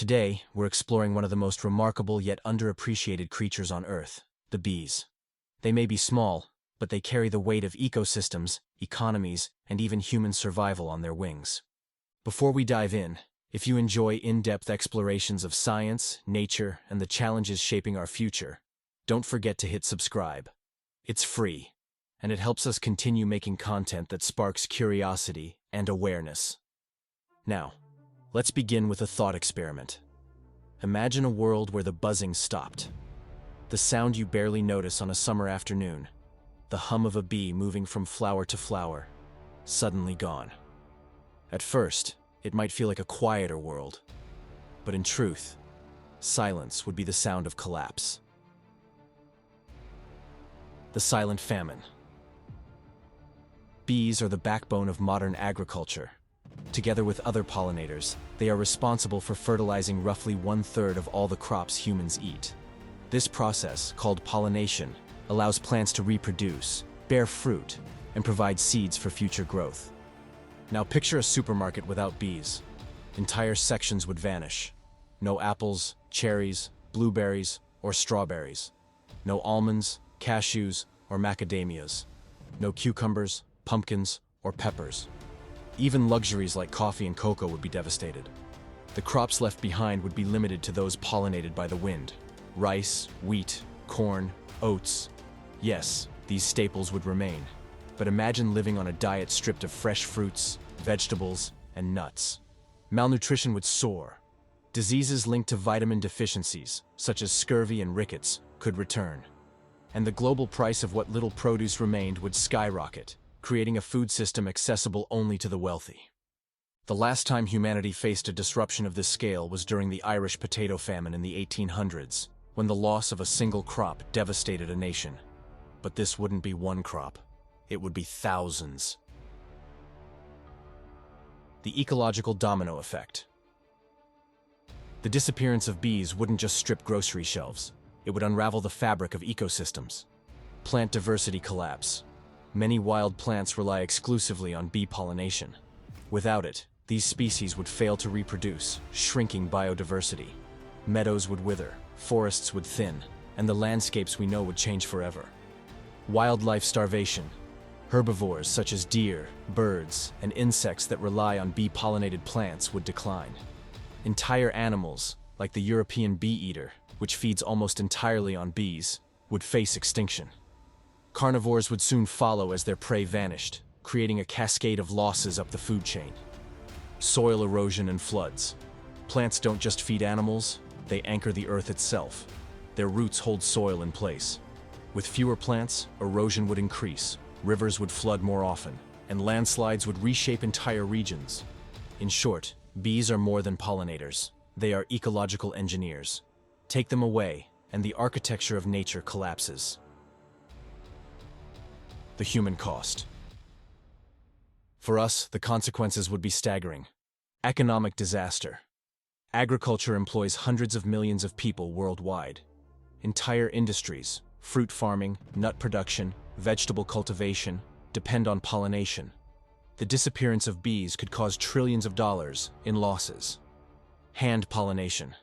Today, we're exploring one of the most remarkable yet underappreciated creatures on Earth, the bees. They may be small, but they carry the weight of ecosystems, economies, and even human survival on their wings. Before we dive in, if you enjoy in-depth explorations of science, nature, and the challenges shaping our future, don't forget to hit subscribe. It's free, and it helps us continue making content that sparks curiosity and awareness. Now, let's begin with a thought experiment. Imagine a world where the buzzing stopped. The sound you barely notice on a summer afternoon, the hum of a bee moving from flower to flower, suddenly gone. At first, it might feel like a quieter world, but in truth, silence would be the sound of collapse. The silent famine. Bees are the backbone of modern agriculture. Together with other pollinators, they are responsible for fertilizing roughly 1/3 of all the crops humans eat. This process, called pollination, allows plants to reproduce, bear fruit, and provide seeds for future growth. Now picture a supermarket without bees. Entire sections would vanish. No apples, cherries, blueberries, or strawberries. No almonds, cashews, or macadamias. No cucumbers, pumpkins, or peppers. Even luxuries like coffee and cocoa would be devastated. The crops left behind would be limited to those pollinated by the wind. Rice, wheat, corn, oats. Yes, these staples would remain. But imagine living on a diet stripped of fresh fruits, vegetables, and nuts. Malnutrition would soar. Diseases linked to vitamin deficiencies, such as scurvy and rickets, could return. And the global price of what little produce remained would skyrocket, creating a food system accessible only to the wealthy. The last time humanity faced a disruption of this scale was during the Irish potato famine in the 1800s, when the loss of a single crop devastated a nation. But this wouldn't be one crop. It would be thousands. The ecological domino effect. The disappearance of bees wouldn't just strip grocery shelves. It would unravel the fabric of ecosystems. Plant diversity collapse. Many wild plants rely exclusively on bee pollination. Without it, these species would fail to reproduce, shrinking biodiversity. Meadows would wither, forests would thin, and the landscapes we know would change forever. Wildlife starvation. Herbivores such as deer, birds, and insects that rely on bee-pollinated plants would decline. Entire animals, like the European bee-eater, which feeds almost entirely on bees, would face extinction. Carnivores would soon follow as their prey vanished, creating a cascade of losses up the food chain. Soil erosion and floods. Plants don't just feed animals, they anchor the earth itself. Their roots hold soil in place. With fewer plants, erosion would increase, rivers would flood more often, and landslides would reshape entire regions. In short, bees are more than pollinators. They are ecological engineers. Take them away, and the architecture of nature collapses. The human cost. For us, the consequences would be staggering. Economic disaster. Agriculture employs hundreds of millions of people worldwide. Entire industries, fruit farming, nut production, vegetable cultivation, depend on pollination. The disappearance of bees could cause trillions of dollars in losses. Hand pollination.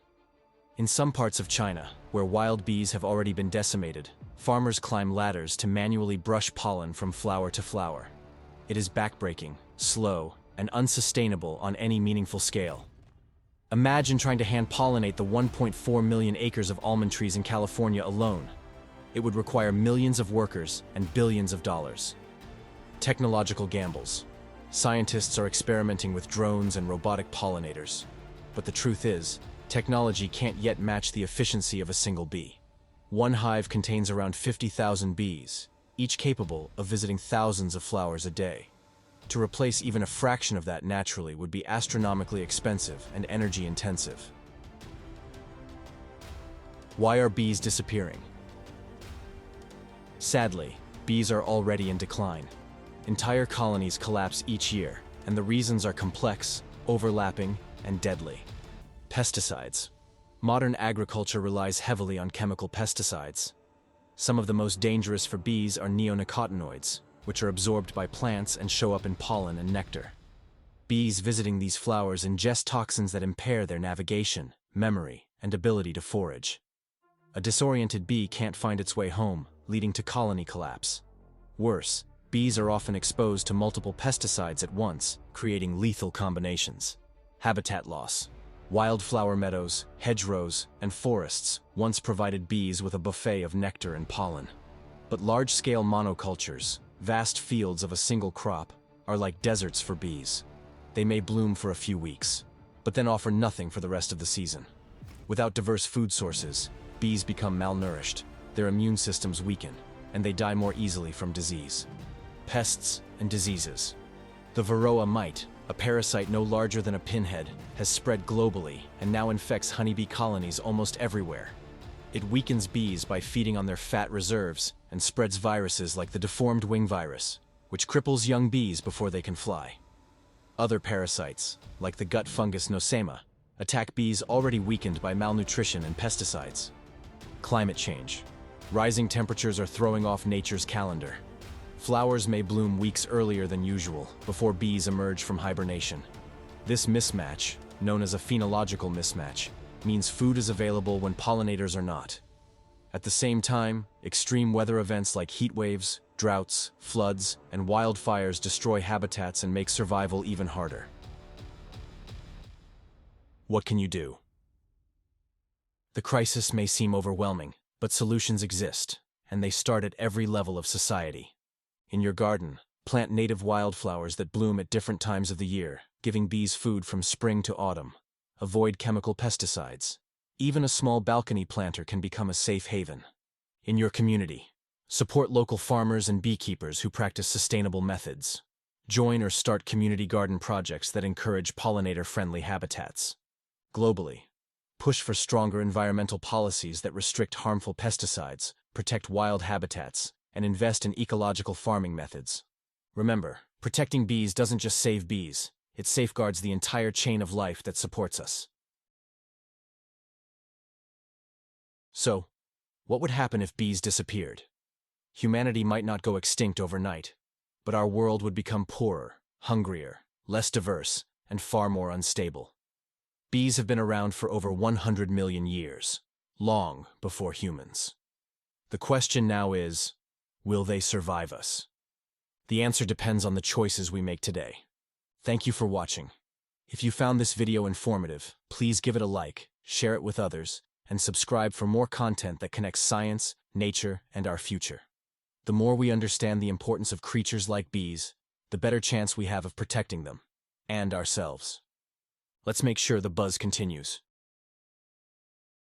In some parts of China, where wild bees have already been decimated, farmers climb ladders to manually brush pollen from flower to flower. It is backbreaking, slow, and unsustainable on any meaningful scale. Imagine trying to hand-pollinate the 1.4 million acres of almond trees in California alone. It would require millions of workers and billions of dollars. Technological gambles. Scientists are experimenting with drones and robotic pollinators. But the truth is, technology can't yet match the efficiency of a single bee. One hive contains around 50,000 bees, each capable of visiting thousands of flowers a day. To replace even a fraction of that naturally would be astronomically expensive and energy-intensive. Why are bees disappearing? Sadly, bees are already in decline. Entire colonies collapse each year, and the reasons are complex, overlapping, and deadly. Pesticides. Modern agriculture relies heavily on chemical pesticides. Some of the most dangerous for bees are neonicotinoids, which are absorbed by plants and show up in pollen and nectar. Bees visiting these flowers ingest toxins that impair their navigation, memory, and ability to forage. A disoriented bee can't find its way home, leading to colony collapse. Worse, bees are often exposed to multiple pesticides at once, creating lethal combinations. Habitat loss. Wildflower meadows, hedgerows, and forests once provided bees with a buffet of nectar and pollen. But large-scale monocultures, vast fields of a single crop, are like deserts for bees. They may bloom for a few weeks, but then offer nothing for the rest of the season. Without diverse food sources, bees become malnourished, their immune systems weaken, and they die more easily from disease. Pests and diseases. The Varroa mite, a parasite no larger than a pinhead, has spread globally and now infects honeybee colonies almost everywhere. It weakens bees by feeding on their fat reserves and spreads viruses like the deformed wing virus, which cripples young bees before they can fly. Other parasites, like the gut fungus Nosema, attack bees already weakened by malnutrition and pesticides. Climate change. Rising temperatures are throwing off nature's calendar. Flowers may bloom weeks earlier than usual before bees emerge from hibernation. This mismatch, known as a phenological mismatch, means food is available when pollinators are not. At the same time, extreme weather events like heat waves, droughts, floods, and wildfires destroy habitats and make survival even harder. What can you do? The crisis may seem overwhelming, but solutions exist, and they start at every level of society. In your garden, plant native wildflowers that bloom at different times of the year, giving bees food from spring to autumn. Avoid chemical pesticides. Even a small balcony planter can become a safe haven. In your community, support local farmers and beekeepers who practice sustainable methods. Join or start community garden projects that encourage pollinator-friendly habitats. Globally, push for stronger environmental policies that restrict harmful pesticides, protect wild habitats, and invest in ecological farming methods. Remember, protecting bees doesn't just save bees, it safeguards the entire chain of life that supports us. So, what would happen if bees disappeared? Humanity might not go extinct overnight, but our world would become poorer, hungrier, less diverse, and far more unstable. Bees have been around for over 100 million years, long before humans. The question now is, will they survive us? The answer depends on the choices we make today. Thank you for watching. If you found this video informative, please give it a like, share it with others, and subscribe for more content that connects science, nature, and our future. The more we understand the importance of creatures like bees, the better chance we have of protecting them, and ourselves. Let's make sure the buzz continues.